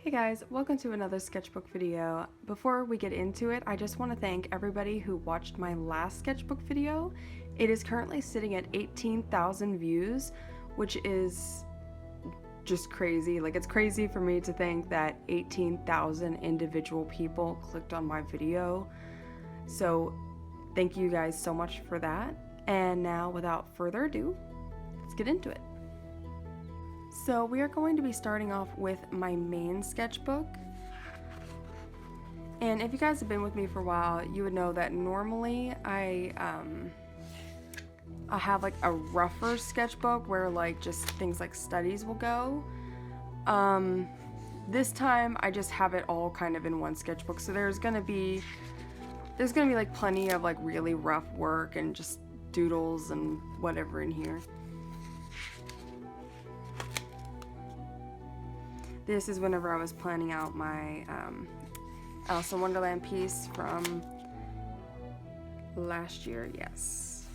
Hey guys, welcome to another sketchbook video. Before we get into it, I just want to thank everybody who watched my last sketchbook video. It is currently sitting at 18,000 views, which is just crazy. Like, it's crazy for me to think that 18,000 individual people clicked on my video. So thank you guys so much for that. And now, without further ado, let's get into it. So we are going to be starting off with my main sketchbook. And if you guys have been with me for a while, you would know that normally I have like a rougher sketchbook where like just things like studies will go. This time I just have it all kind of in one sketchbook. So there's gonna be like plenty of like really rough work and just doodles and whatever in here. This is whenever I was planning out my Alice in Wonderland piece from last year, yes.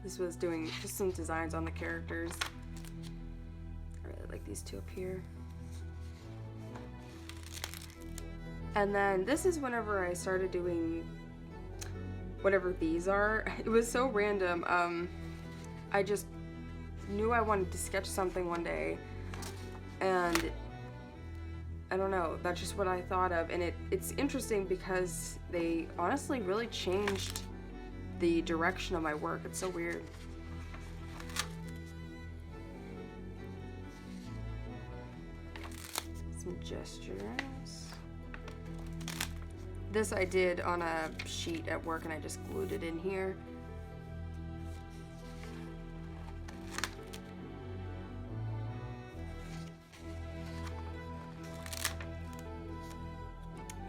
This was doing just some designs on the characters. I really like these two up here. And then this is whenever I started doing whatever these are. It was so random. I just knew I wanted to sketch something one day, and I don't know, that's just what I thought of. And it's interesting because they honestly really changed the direction of my work. It's so weird. Some gestures. This I did on a sheet at work and I just glued it in here.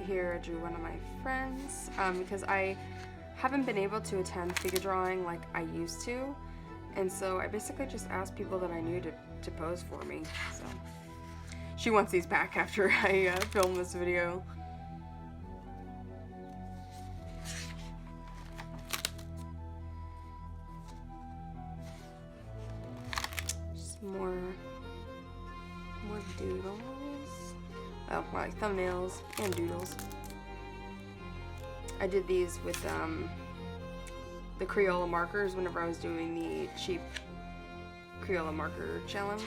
Here I drew one of my friends because I haven't been able to attend figure drawing like I used to, and so I basically just asked people that I knew to pose for me. So she wants these back after I film this video. Just more doodles. Oh, like thumbnails and doodles. I did these with the Crayola markers whenever I was doing the cheap Crayola marker challenge.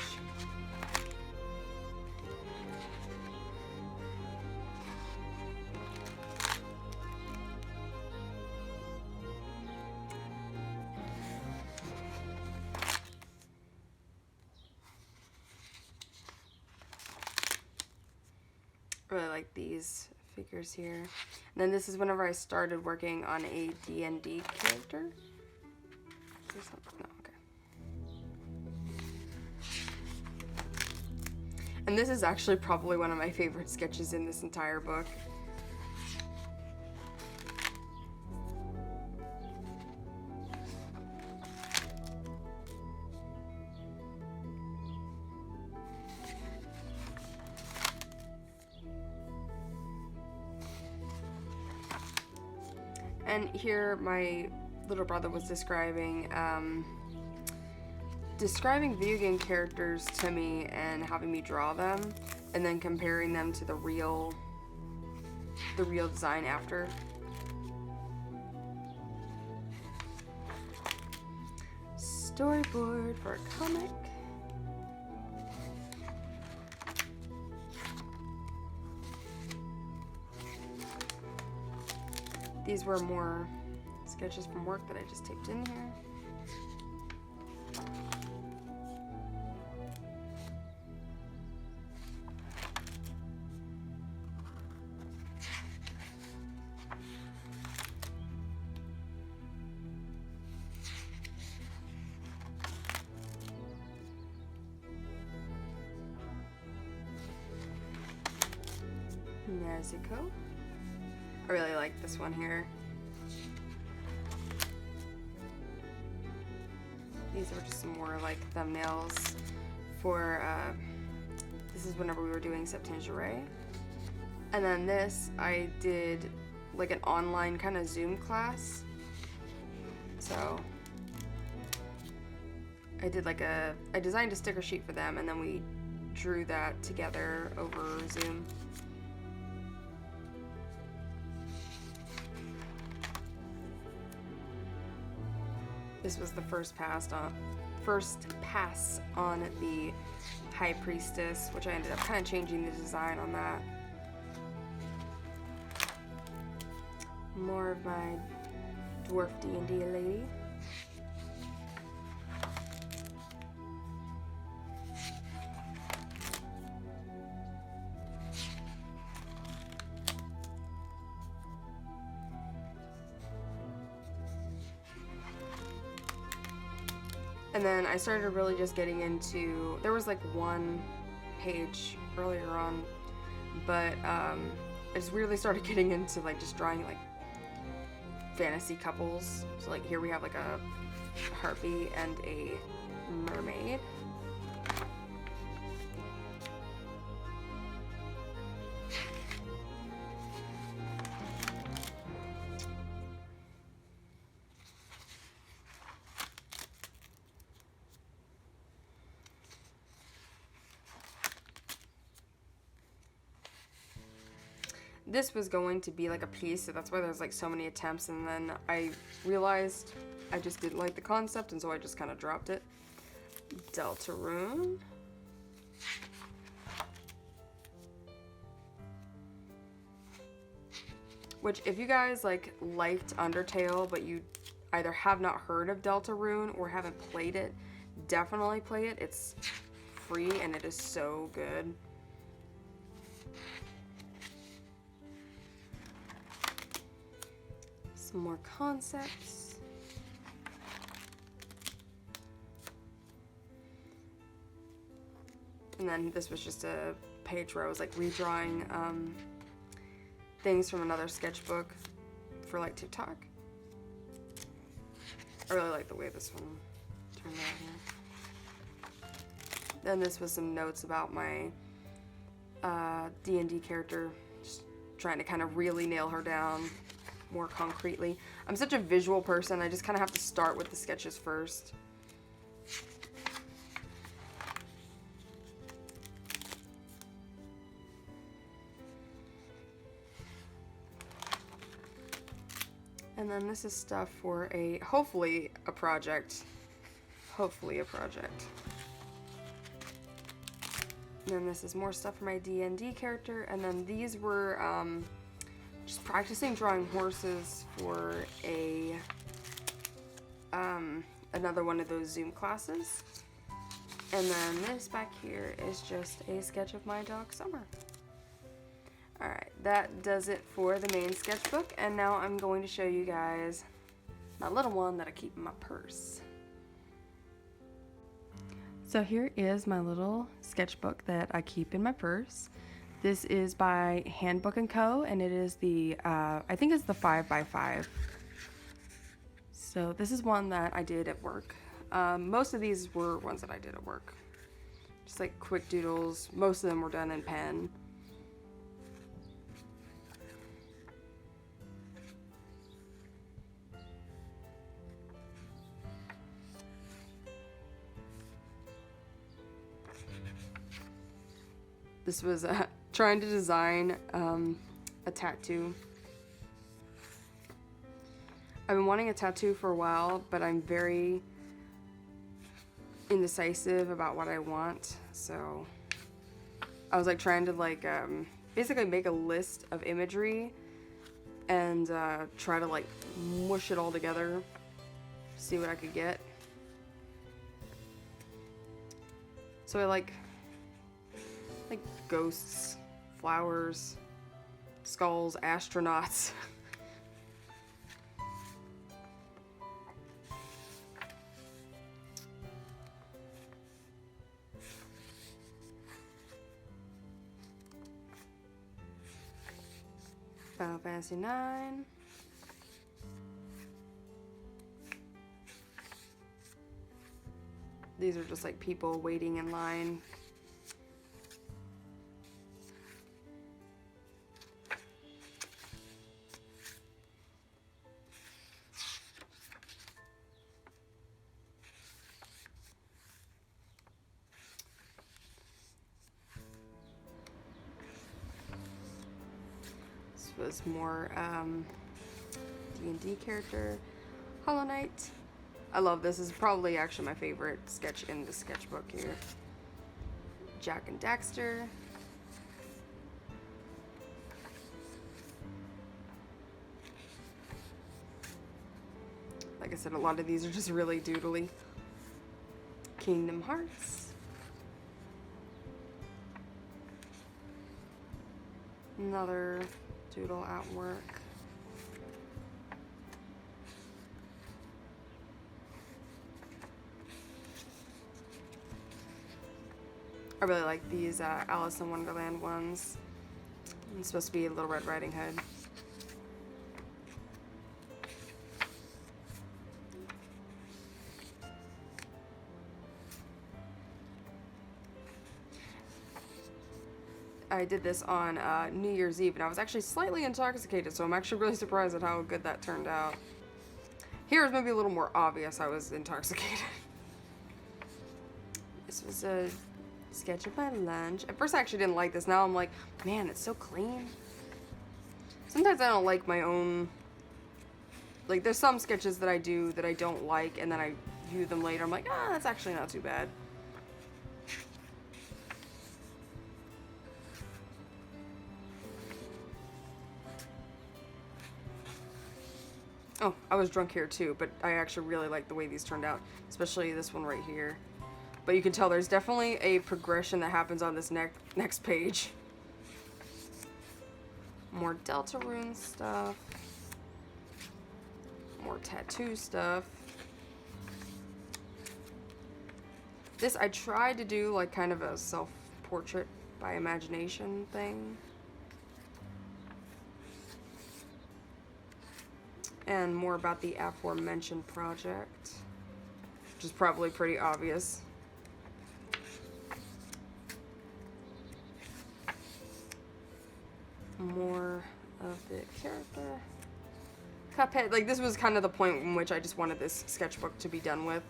Really like these figures here. And then this is whenever I started working on a D&D character. No, okay. And this is actually probably one of my favorite sketches in this entire book. And here my little brother was describing video game characters to me and having me draw them and then comparing them to the real design after. Storyboard for a comic. These were more sketches from work that I just taped in here. Nezuko. I really like this one here. These are just some more like thumbnails for, this is whenever we were doing Septangere. And then this, I did like an online kind of Zoom class. So I designed a sticker sheet for them, and then we drew that together over Zoom. This was the first pass on the High Priestess, which I ended up kind of changing the design on that. More of my dwarf D&D lady. And then I started really just getting into, there was like one page earlier on, but I just really started getting into like just drawing like fantasy couples. So like here we have like a harpy and a mermaid. This was going to be like a piece, so that's why there's like so many attempts, and then I realized I just didn't like the concept, and so I just kind of dropped it. Deltarune. Which, if you guys like liked Undertale, but you either have not heard of Deltarune or haven't played it, definitely play it. It's free and it is so good. Some more concepts. And then this was just a page where I was like redrawing things from another sketchbook for like TikTok. I really like the way this one turned out here. Then this was some notes about my D&D character, just trying to kind of really nail her down more concretely. I'm such a visual person, I just kind of have to start with the sketches first. And then this is stuff for hopefully a project. Hopefully a project. And then this is more stuff for my D&D character, and then these were just practicing drawing horses for another one of those Zoom classes. And then this back here is just a sketch of my dog Summer. Alright, that does it for the main sketchbook, and now I'm going to show you guys my little one that I keep in my purse. So here is my little sketchbook that I keep in my purse. This is by Handbook & Co. and it is the, I think it's the 5x5. So this is one that I did at work. Most of these were ones that I did at work. Just like quick doodles. Most of them were done in pen. This was trying to design a tattoo. I've been wanting a tattoo for a while, but I'm very indecisive about what I want. So I was like trying to like basically make a list of imagery and try to like mush it all together, see what I could get. So I like ghosts, flowers, skulls, astronauts. Final Fantasy 9. These are just like people waiting in line. was more D&D character. Hollow Knight. I love this. This is probably actually my favorite sketch in the sketchbook here. Jack and Daxter. Like I said, a lot of these are just really doodly. Kingdom Hearts. Another doodle at work. I really like these Alice in Wonderland ones. It's supposed to be a Little Red Riding Hood. I did this on New Year's Eve, and I was actually slightly intoxicated, so I'm actually really surprised at how good that turned out. Here it's maybe a little more obvious I was intoxicated. This was a sketch of my lunch. At first I actually didn't like this. Now I'm like, man, it's so clean. Sometimes I don't like my own... Like, there's some sketches that I do that I don't like, and then I view them later. I'm like, ah, that's actually not too bad. Oh, I was drunk here too, but I actually really like the way these turned out, especially this one right here. But you can tell there's definitely a progression that happens on this next page. More Deltarune stuff. More tattoo stuff. This I tried to do like kind of a self-portrait by imagination thing. And more about the aforementioned project, which is probably pretty obvious. More of the character. Cuphead, like this was kind of the point in which I just wanted this sketchbook to be done with.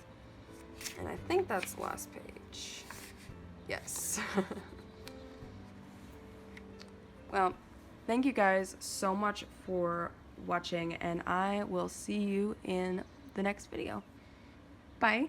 And I think that's the last page. Yes. Well, thank you guys so much for watching, and I will see you in the next video. Bye.